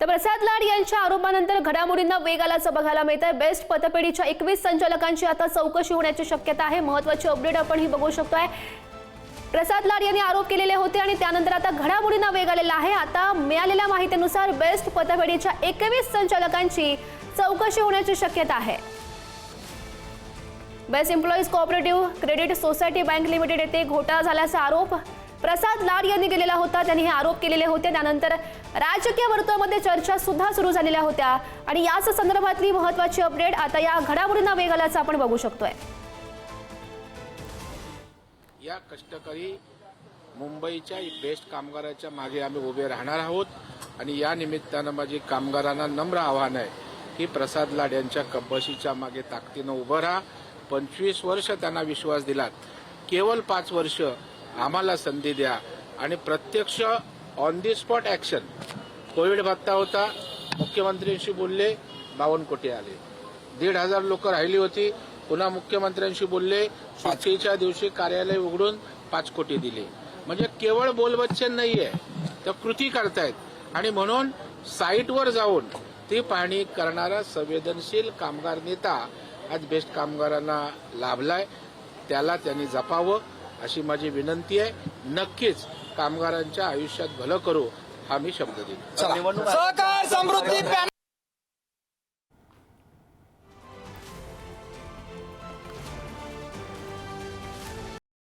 प्रसाद लाड यांच्या आरोपानंतर घडामोडींना वेग आल्याचं बघायला मिळतंय। बेस्ट पतपेढीच्या 21 संचालकांची आता चौकशी होण्याची शक्यता आहे। महत्त्वाची अपडेट आपण ही बघू शकतोय। प्रसाद लाड यांनी आरोप केलेले होते आणि त्यानंतर आता घडामोडींना वेग आलेला आहे। आता मिळालेल्या माहितीनुसार बेस्ट पतपेढीच्या 21 संचालकांची चौकशी होण्याची शक्यता आहे। Best employees cooperative credit society bank limited येथे घोटाळा झाल्याचा आरोप प्रसाद लाड यांनी केलेला होता। त्यांनी हे आरोप केलेले होते। त्यानंतर राजकीय वर्तुळामध्ये चर्चा सुद्धा सुरू झालेल्या होत्या आणि याच संदर्भातली महत्त्वाची अपडेट आता या घडामोडींना वेग आल्याचं आपण बघू शकतोय। या कष्टकरी मुंबईच्या बेस्ट कामगाराच्या मागे आम्ही उभे राहणार आहोत आणि या निमित्तानं माझी कामगारांना नम्र आव्हान आहे की प्रसाद लाड यांच्या कब्बशीच्या मागे ताकदीनं उभं राहा। 25 वर्ष त्यांना विश्वास दिलात, केवळ 5 वर्ष आम्हाला संधी द्या आणि प्रत्यक्ष on the spot action. Covid भत्ता होता, मुख्यमंत्र्यांशी बोलले, 52 कोटी आले। 1,500 लोक राहिली होती, पुन्हा मुख्यमंत्र्यांशी बोलले, सुट्टीच्या दिवशी कार्यालय उघडून 5 कोटी दिले। म्हणजे केवळ बोलवचन नाहीये, तर कृती करतायत आणि म्हणून साईटवर जाऊन ती पाहणी करणारा संवेदनशील कामगार नेता आज बेस्ट कामगारांना लाभलाय। त्याला त्यांनी जपावं अशी माझी विनंती आहे। नक्कीच कामगारांच्या आयुष्यात भलं करू हा मी शब्द देतो। सहकार समृद्धी